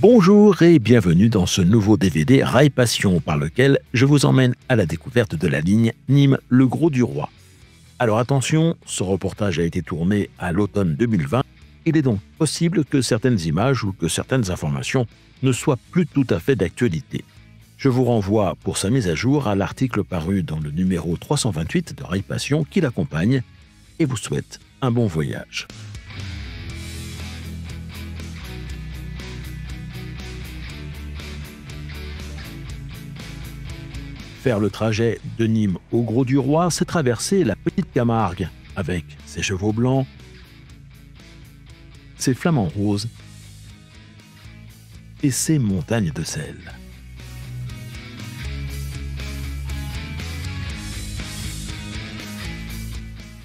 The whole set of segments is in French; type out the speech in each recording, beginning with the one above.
Bonjour et bienvenue dans ce nouveau DVD Rail Passion par lequel je vous emmène à la découverte de la ligne Nîmes-Le Grau-du-Roi. Alors attention, ce reportage a été tourné à l'automne 2020. Il est donc possible que certaines images ou que certaines informations ne soient plus tout à fait d'actualité. Je vous renvoie pour sa mise à jour à l'article paru dans le numéro 328 de Rail Passion qui l'accompagne et vous souhaite un bon voyage. Faire le trajet de Nîmes au Grau-du-Roi, c'est traverser la Petite Camargue avec ses chevaux blancs, ses flamants roses et ses montagnes de sel.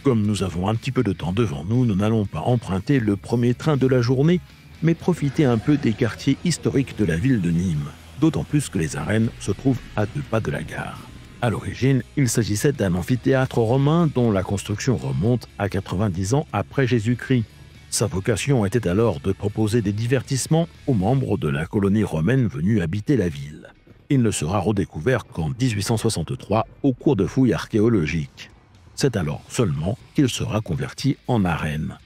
Comme nous avons un petit peu de temps devant nous, nous n'allons pas emprunter le premier train de la journée, mais profiter un peu des quartiers historiques de la ville de Nîmes. D'autant plus que les arènes se trouvent à 2 pas de la gare. À l'origine, il s'agissait d'un amphithéâtre romain dont la construction remonte à 90 ans après Jésus-Christ. Sa vocation était alors de proposer des divertissements aux membres de la colonie romaine venus habiter la ville. Il ne sera redécouvert qu'en 1863 au cours de fouilles archéologiques. C'est alors seulement qu'il sera converti en arène.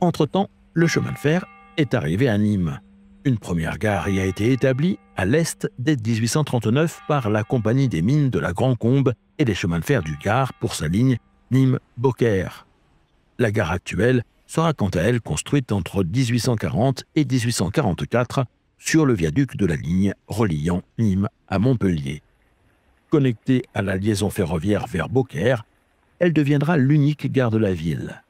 Entre-temps, le chemin de fer est arrivé à Nîmes. Une première gare y a été établie à l'est dès 1839 par la Compagnie des mines de la Grand-Combe et des chemins de fer du Gard pour sa ligne Nîmes-Beaucaire. La gare actuelle sera quant à elle construite entre 1840 et 1844 sur le viaduc de la ligne reliant Nîmes à Montpellier. Connectée à la liaison ferroviaire vers Beaucaire, elle deviendra l'unique gare de la ville.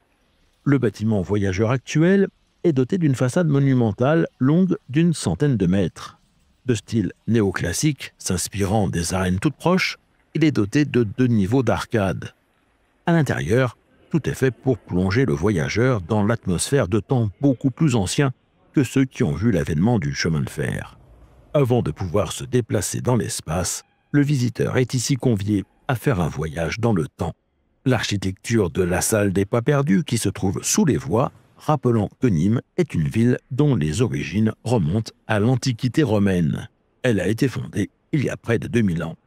Le bâtiment voyageur actuel est doté d'une façade monumentale longue d'une centaine de mètres. De style néoclassique, s'inspirant des arènes toutes proches, il est doté de 2 niveaux d'arcades. À l'intérieur, tout est fait pour plonger le voyageur dans l'atmosphère de temps beaucoup plus anciens que ceux qui ont vu l'avènement du chemin de fer. Avant de pouvoir se déplacer dans l'espace, le visiteur est ici convié à faire un voyage dans le temps. L'architecture de la salle des pas perdus qui se trouve sous les voies, rappelant que Nîmes est une ville dont les origines remontent à l'Antiquité romaine. Elle a été fondée il y a près de 2000 ans.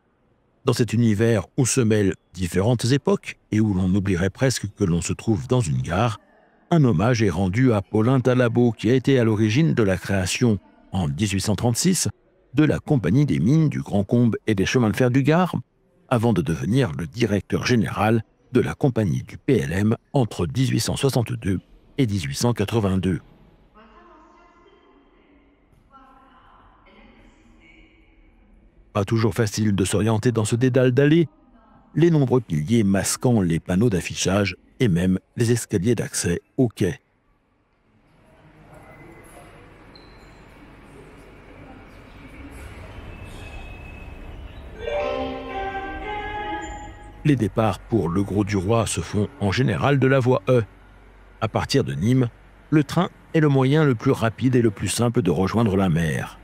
Dans cet univers où se mêlent différentes époques et où l'on oublierait presque que l'on se trouve dans une gare, un hommage est rendu à Paulin Talabot qui a été à l'origine de la création, en 1836, de la Compagnie des mines du Grand-Combe et des chemins de fer du Gard, avant de devenir le directeur général de la Compagnie du PLM entre 1862 et 1882. Pas toujours facile de s'orienter dans ce dédale d'allées, les nombreux piliers masquant les panneaux d'affichage et même les escaliers d'accès au quai. Les départs pour le Grau-du-Roi se font en général de la voie E. À partir de Nîmes, le train est le moyen le plus rapide et le plus simple de rejoindre la mer.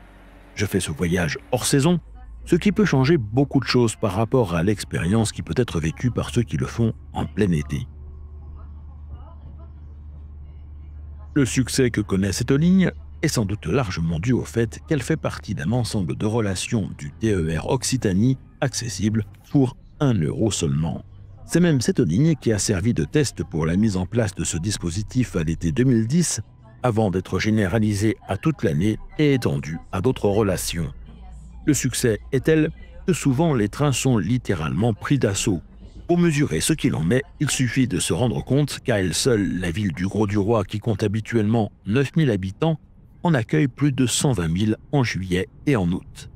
Je fais ce voyage hors saison, ce qui peut changer beaucoup de choses par rapport à l'expérience qui peut être vécue par ceux qui le font en plein été. Le succès que connaît cette ligne est sans doute largement dû au fait qu'elle fait partie d'un ensemble de relations du TER Occitanie accessible pour 1 € seulement. C'est même cette ligne qui a servi de test pour la mise en place de ce dispositif à l'été 2010, avant d'être généralisé à toute l'année et étendu à d'autres relations. Le succès est tel que souvent les trains sont littéralement pris d'assaut. Pour mesurer ce qu'il en est, il suffit de se rendre compte qu'à elle seule, la ville du Grau-du-Roi, qui compte habituellement 9000 habitants, en accueille plus de 120 000 en juillet et en août.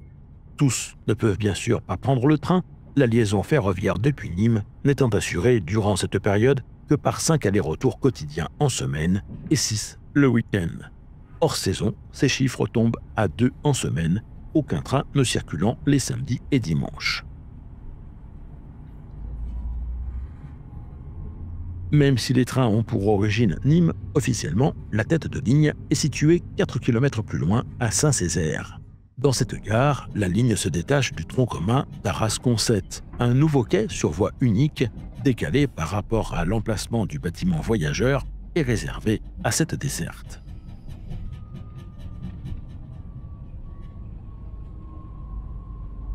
Tous ne peuvent bien sûr pas prendre le train, la liaison ferroviaire depuis Nîmes n'étant assurée durant cette période que par 5 allers-retours quotidiens en semaine et 6 le week-end. Hors saison, ces chiffres tombent à 2 en semaine, aucun train ne circulant les samedis et dimanches. Même si les trains ont pour origine Nîmes, officiellement, la tête de ligne est située 4 km plus loin à Saint-Césaire. Dans cette gare, la ligne se détache du tronc commun d'Arras-Concette, un nouveau quai sur voie unique, décalé par rapport à l'emplacement du bâtiment voyageur et réservé à cette desserte.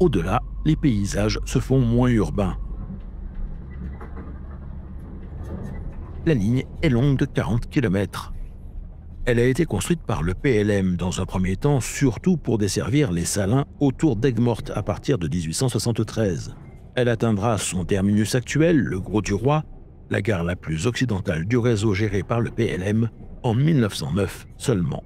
Au-delà, les paysages se font moins urbains. La ligne est longue de 40 km. Elle a été construite par le PLM dans un premier temps, surtout pour desservir les Salins autour d'Aigues-Mortes à partir de 1873. Elle atteindra son terminus actuel, le Grau-du-Roi, la gare la plus occidentale du réseau géré par le PLM, en 1909 seulement.